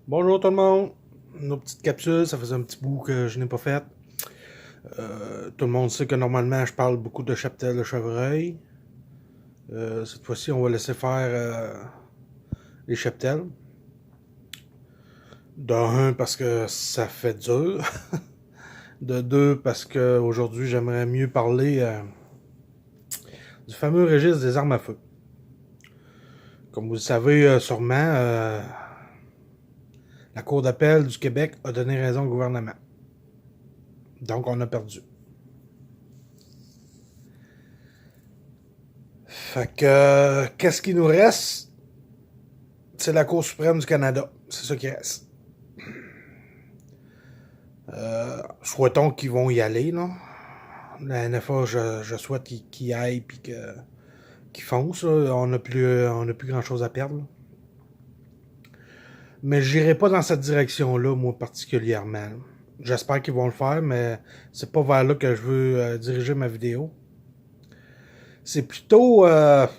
Bonjour tout le monde. Nos petites capsules, ça faisait un petit bout que je n'ai pas fait. Tout le monde sait que normalement je parle beaucoup de cheptel de chevreuil. Cette fois-ci, on va laisser faire les cheptels. De un, parce que ça fait dur. De deux, parce que aujourd'hui j'aimerais mieux parler du fameux registre des armes à feu. Comme vous le savez sûrement, la Cour d'appel du Québec a donné raison au gouvernement. Donc on a perdu. Fait que, qu'est-ce qui nous reste? C'est la Cour suprême du Canada. C'est ça qui reste. Souhaitons qu'ils vont y aller, là. La NFA, je souhaite qu'ils y aillent puis qu'ils foncent. Là. On n'a plus grand-chose à perdre. Là. Mais j'irai pas dans cette direction-là, moi, particulièrement. J'espère qu'ils vont le faire, mais c'est pas vers là que je veux diriger ma vidéo. C'est plutôt... la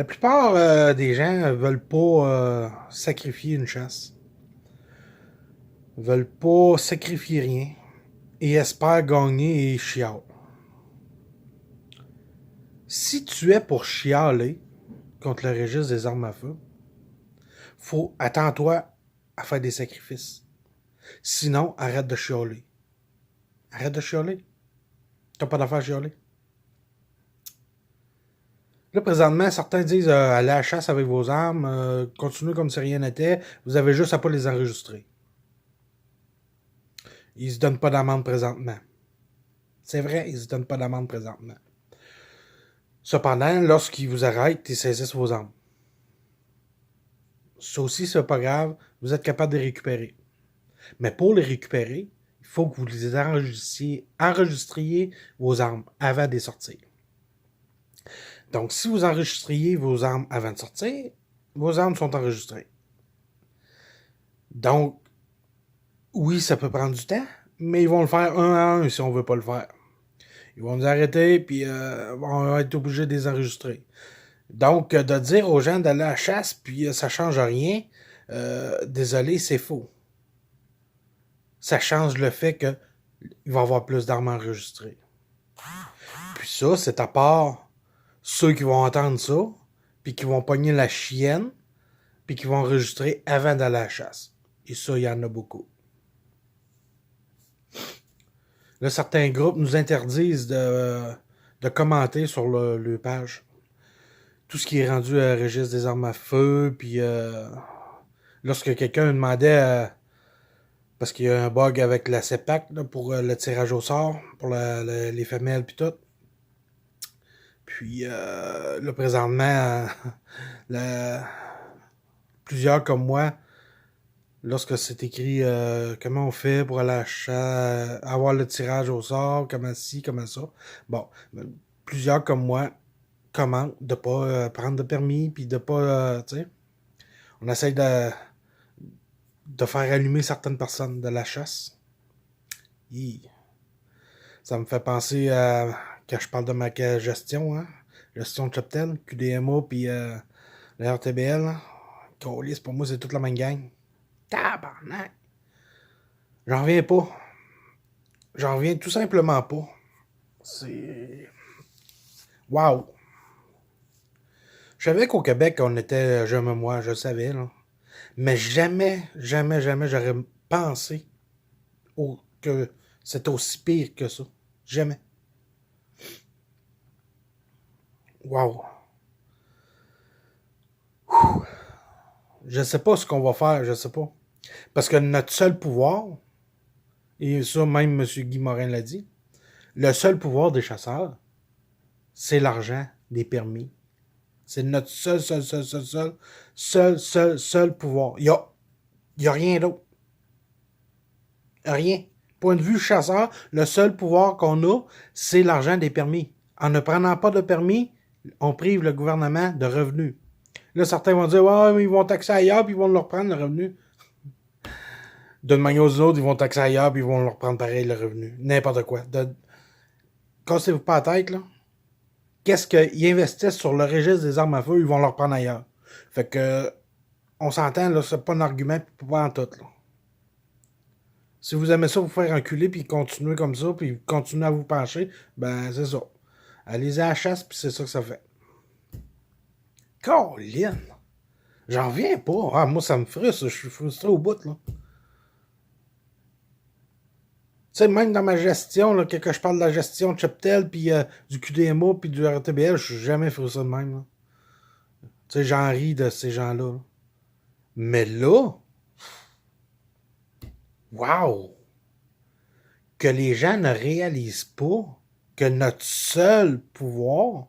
plupart des gens veulent pas sacrifier une chasse. Veulent pas sacrifier rien et espèrent gagner et chialent. Si tu es pour chialer contre le registre des armes à feu, attends-toi à faire des sacrifices. Sinon, arrête de chialer. Arrête de chialer. T'as pas d'affaire à chialer. Là, présentement, certains disent allez à la chasse avec vos armes, continuez comme si rien n'était, vous avez juste à pas les enregistrer. Ils se donnent pas d'amende présentement. C'est vrai, ils se donnent pas d'amende présentement. Cependant, lorsqu'ils vous arrêtent, ils saisissent vos armes. Ça aussi, c'est pas grave, vous êtes capable de les récupérer. Mais pour les récupérer, il faut que vous les enregistriez vos armes avant de les sortir. Donc, si vous enregistriez vos armes avant de sortir, vos armes sont enregistrées. Donc, oui, ça peut prendre du temps, mais ils vont le faire un à un si on veut pas le faire. Ils vont nous arrêter, puis on va être obligé de les enregistrer. Donc, de dire aux gens d'aller à la chasse, puis ça change rien, désolé, c'est faux. Ça change le fait qu'il va y avoir plus d'armes enregistrées. Puis ça, c'est à part ceux qui vont entendre ça, puis qui vont pogner la chienne, puis qui vont enregistrer avant d'aller à la chasse. Et ça, il y en a beaucoup. Là, certains groupes nous interdisent de commenter sur le page. Tout ce qui est rendu à registre des armes à feu, puis lorsque quelqu'un demandait, parce qu'il y a un bug avec la CEPAC là, pour le tirage au sort, pour les femelles puis tout. Puis là, présentement, plusieurs comme moi, lorsque c'est écrit comment on fait pour aller avoir le tirage au sort, comment ci, comment ça. Bon, plusieurs comme moi commentent de pas prendre de permis, puis de pas, tu sais, on essaye de faire allumer certaines personnes de la chasse. Ça me fait penser à quand je parle de ma gestion, hein? Gestion de cheptel, QDMA, puis le RTBL. Colis, pour moi, c'est toute la même gang. Tabarnak! J'en reviens pas. J'en reviens tout simplement pas. C'est... Wow! Je savais qu'au Québec, on était jamais moi, je le savais, là. Mais jamais, jamais, jamais, j'aurais pensé que c'était aussi pire que ça. Jamais. Wow! Je sais pas ce qu'on va faire, je sais pas. Parce que notre seul pouvoir, et ça même M. Guy Morin l'a dit, le seul pouvoir des chasseurs, c'est l'argent des permis. C'est notre seul pouvoir. Il y a rien d'autre. Rien. Point de vue chasseur, le seul pouvoir qu'on a, c'est l'argent des permis. En ne prenant pas de permis, on prive le gouvernement de revenus. Là, certains vont dire, ouais, mais ils vont taxer ailleurs, puis ils vont leur prendre le revenu. D'une manière aux autres, ils vont taxer ailleurs, puis ils vont leur prendre pareil le revenu. N'importe quoi. Cassez-vous pas la tête, là. Qu'est-ce qu'ils investissent sur le registre des armes à feu, ils vont leur prendre ailleurs. Fait que, on s'entend, là, c'est pas un argument, pas en tout, là. Si vous aimez ça, vous faire enculer, puis continuer comme ça, puis continuer à vous pencher, ben, c'est ça. Allez-y à la chasse, puis c'est ça que ça fait. Colin! J'en reviens pas. Ah, moi, ça me frustre. Je suis frustré au bout, là. Tu sais, même dans ma gestion, là, que je parle de la gestion de Cheptel, puis du QDMO, puis du RTBL, je suis jamais frustré de même, là. Tu sais, j'en ris de ces gens-là, là. Mais là, wow! Que les gens ne réalisent pas que notre seul pouvoir,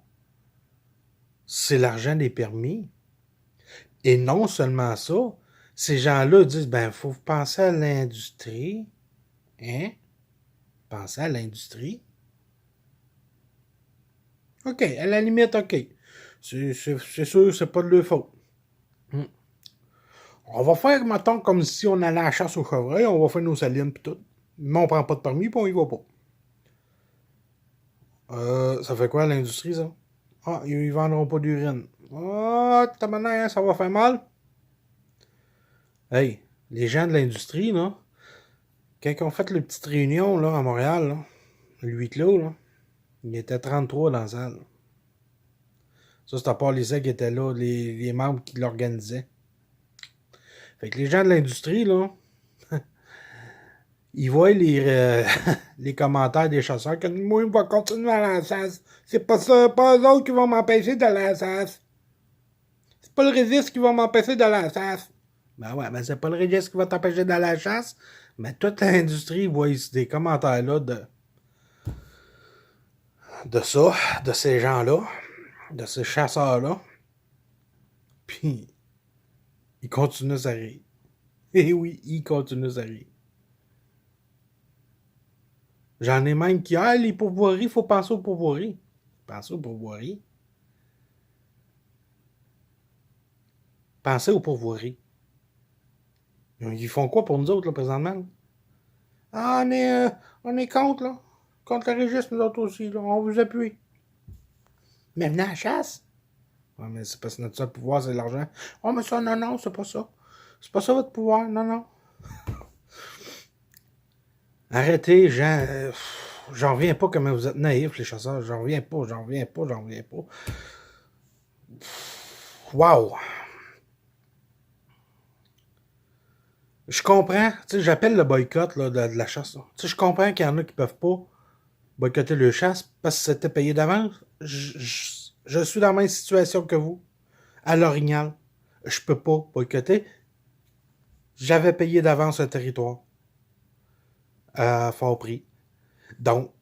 c'est l'argent des permis. Et non seulement ça, ces gens-là disent, ben, faut penser à l'industrie. Hein? Penser à l'industrie. OK, à la limite, OK. C'est sûr, c'est pas de leur faute. On va faire, mettons, comme si on allait à la chasse au chevreuil, on va faire nos salines pis tout. Mais on prend pas de permis pis on y va pas. Ça fait quoi l'industrie, ça? Ah, ils vendront pas d'urine. Ah, ta manière, ça va faire mal. Hey, les gens de l'industrie, là, quand ils ont fait les petites réunions, là, à Montréal, là, le 8 clos, là, il était 33 dans la salle. Ça, c'est à part les qui étaient là, les membres qui l'organisaient. Fait que les gens de l'industrie, là, ils voient les commentaires des chasseurs que moi, je vais continuer à la chasse. C'est pas ça, pas eux autres qui vont m'empêcher de la chasse. C'est pas le registre qui va m'empêcher de la chasse. Ben ouais, ben c'est pas le registre qui va t'empêcher de la chasse. Mais toute l'industrie voit des commentaires-là de ça, de ces gens-là, de ces chasseurs-là. Puis, ils continuent à rire. Et oui, ils continuent à rire. J'en ai même qui, ah, les pourvoiries, il faut penser aux pourvoiries. Pensez aux pourvoiries. Pensez aux pourvoiries. Ils font quoi pour nous autres, là, présentement? Ah, on est contre, là. Contre le registre, nous autres aussi, là. On vous appuie. Mais venez à la chasse. Ouais, mais c'est parce que notre seul pouvoir, c'est l'argent. Oh, mais ça, non, non, c'est pas ça. C'est pas ça votre pouvoir, non, non. Arrêtez, gens. J'en reviens pas comment vous êtes naïfs, les chasseurs. J'en reviens pas. Wow! Je comprends. Tu sais, j'appelle le boycott là, de la chasse. Tu sais, je comprends qu'il y en a qui peuvent pas boycotter le chasse parce que c'était payé d'avance. Je suis dans la même situation que vous. À l'Orignal. Je peux pas boycotter. J'avais payé d'avance un territoire. À fort prix. Donc,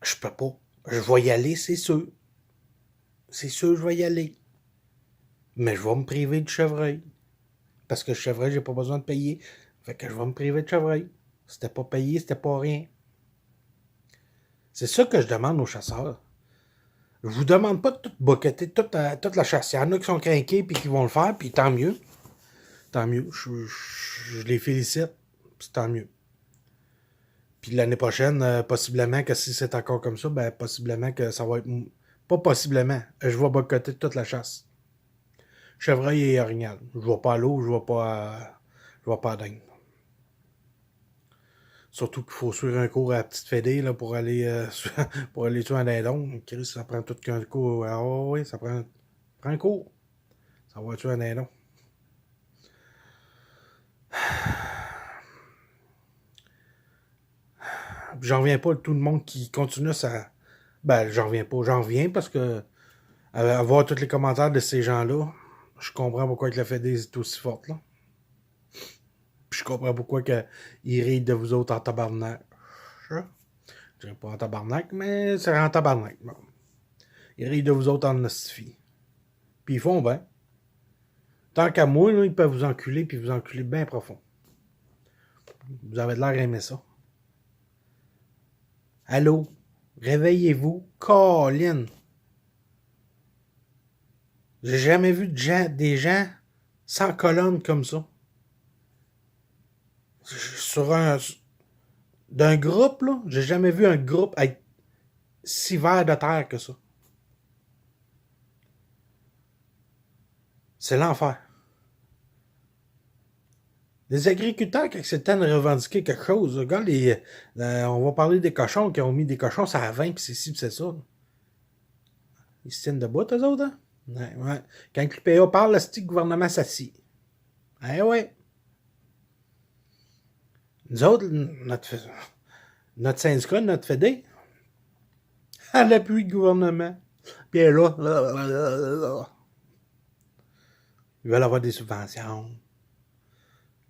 je peux pas. Je vais y aller, c'est sûr. C'est sûr, je vais y aller. Mais je vais me priver du chevreuil. Parce que le chevreuil, j'ai pas besoin de payer. Fait que je vais me priver de chevreuil. C'était pas payé, c'était pas rien. C'est ça que je demande aux chasseurs. Je vous demande pas de tout boqueter, toute la chasse. Il y en a qui sont craqués et qui vont le faire, puis tant mieux. Tant mieux. Je les félicite, puis tant mieux. Puis l'année prochaine, possiblement que si c'est encore comme ça, ben possiblement que ça va être... Pas possiblement. Je vais boycotter toute la chasse. Chevreuil et orignal. Je vais pas à l'eau, je vais pas à dingue. Surtout qu'il faut suivre un cours à la petite fédé là, pour aller pour aller tuer un dindon. Chris, ça prend tout qu'un cours. Ah oui, ça prend un cours. Ça va tuer un dindon. J'en reviens pas de tout le monde qui continue ça. Ben, j'en reviens pas. J'en reviens parce que à voir tous les commentaires de ces gens-là, je comprends pourquoi la fédé est aussi forte là. Puis je comprends pourquoi ils rient de vous autres en tabarnak. Je dirais pas en tabarnak, mais c'est en tabarnak. Bon. Ils rient de vous autres en hostifie. Puis ils font bien. Tant qu'à moi, là, ils peuvent vous enculer, puis vous enculer bien profond. Vous avez de l'air d'aimer ça. Allô? Réveillez-vous. Colin! J'ai jamais vu des gens sans colonne comme ça. D'un groupe, là, j'ai jamais vu un groupe être si vert de terre que ça. C'est l'enfer. Les agriculteurs, quand c'est le temps de revendiquer quelque chose, regarde, on va parler des cochons qui ont mis des cochons ça à 20, puis c'est ci, puis c'est ça. Ils se tiennent debout, eux autres, hein? Ouais, ouais. Quand l'UPA parle, le gouvernement s'assit. Eh ouais. Nous autres, notre syndicat, notre fédé, à l'appui du gouvernement. Puis elle est là. Ils veulent avoir des subventions.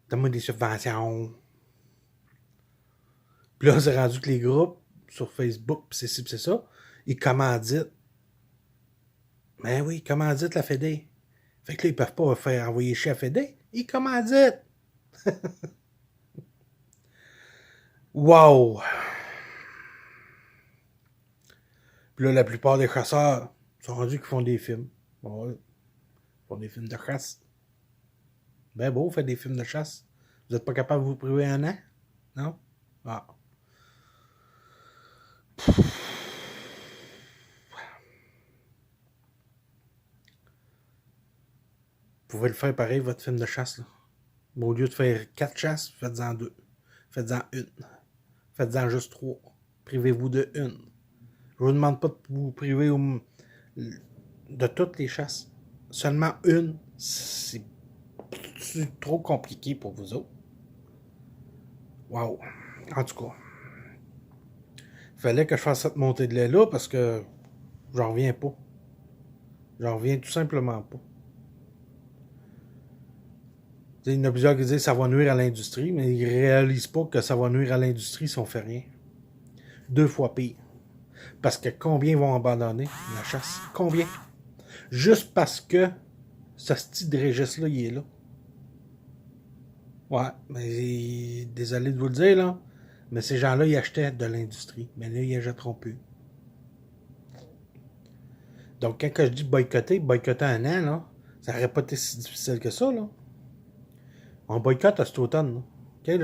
Donne-moi des subventions. Puis là, c'est rendu que les groupes sur Facebook, pis c'est ci, pis c'est ça, ils commanditent. Ben oui, ils commanditent la Fédé. Fait que là, ils peuvent pas faire envoyer chez la Fédé. Ils commanditent. Wow! Puis là, la plupart des chasseurs sont rendus qu'ils font des films. Ouais. Ils font des films de chasse. Ben beau, faire des films de chasse. Vous êtes pas capable de vous priver un an? Non? Ah. Vous pouvez le faire pareil, votre film de chasse. Là. Bon, au lieu de faire 4 chasses, faites-en 2. Faites-en une. Faites-en juste 3. Privez-vous de une. Je vous demande pas de vous priver de toutes les chasses. Seulement une, c'est trop compliqué pour vous autres. Wow. En tout cas, il fallait que je fasse cette montée de lait-là parce que j'en reviens pas. J'en reviens tout simplement pas. Il y en a plusieurs qui disent que ça va nuire à l'industrie, mais ils ne réalisent pas que ça va nuire à l'industrie si on fait rien. 2 fois pire. Parce que combien vont abandonner la chasse? Combien? Juste parce que ce style de registre-là, il est là. Ouais, mais désolé de vous le dire, là, mais ces gens-là, ils achetaient de l'industrie. Mais là, ils achèteront plus. Donc, quand je dis boycotter un an, là, ça n'aurait pas été si difficile que ça, là. On boycotte à cet automne, là. Okay,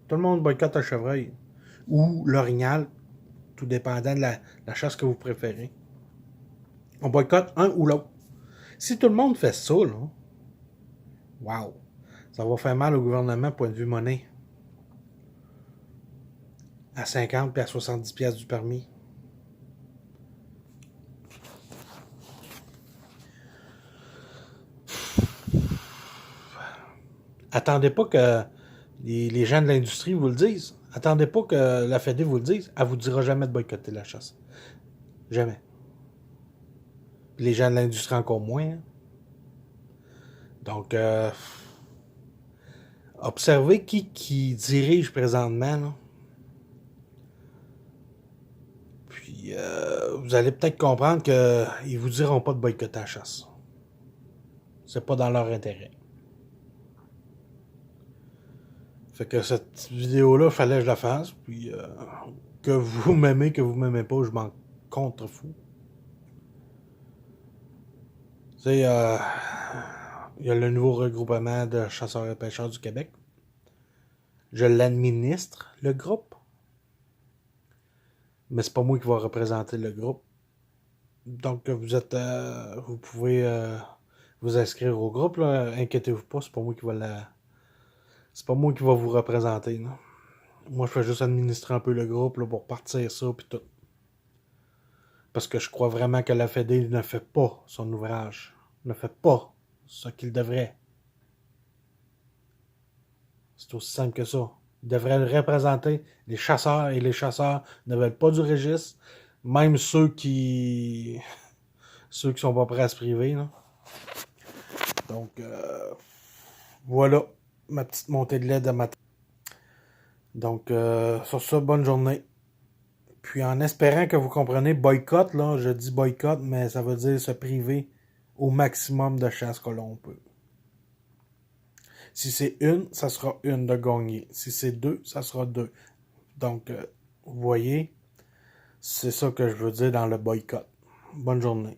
tout le monde boycotte un chevreuil. Ou l'orignal, tout dépendant de la chasse que vous préférez. On boycotte un ou l'autre. Si tout le monde fait ça, là, wow, ça va faire mal au gouvernement point de vue monnaie. À 50 puis à 70 piastres du permis. Attendez pas que les gens de l'industrie vous le disent. Attendez pas que la Fédé vous le dise. Elle vous dira jamais de boycotter la chasse. Jamais. Puis les gens de l'industrie encore moins. Hein. Donc, observez qui dirige présentement. Là. Puis, vous allez peut-être comprendre qu'ils vous diront pas de boycotter la chasse. C'est pas dans leur intérêt. Fait que cette vidéo-là, fallait que je la fasse. Puis, que vous m'aimez, que vous m'aimez pas, je m'en contrefous. Tu sais, il y a le nouveau regroupement de chasseurs et pêcheurs du Québec. Je l'administre, le groupe. Mais c'est pas moi qui va représenter le groupe. Donc, vous pouvez vous inscrire au groupe, là. Inquiétez-vous pas, c'est pas moi qui va c'est pas moi qui va vous représenter, là. Moi, je fais juste administrer un peu le groupe, là, pour partir ça, puis tout. Parce que je crois vraiment que la Fédé ne fait pas son ouvrage. Ne fait pas ce qu'il devrait. C'est aussi simple que ça. Il devrait le représenter les chasseurs et les chasseurs ne veulent pas du registre. Même ceux qui sont pas prêts à se priver. Là. Donc, voilà ma petite montée de lait de matin. Donc, sur ça, bonne journée. Puis en espérant que vous comprenez, boycott, là, je dis boycott, mais ça veut dire se priver au maximum de chasse que l'on peut. Si c'est une, ça sera une de gagner. Si c'est 2, ça sera 2. Donc, vous voyez, c'est ça que je veux dire dans le boycott. Bonne journée.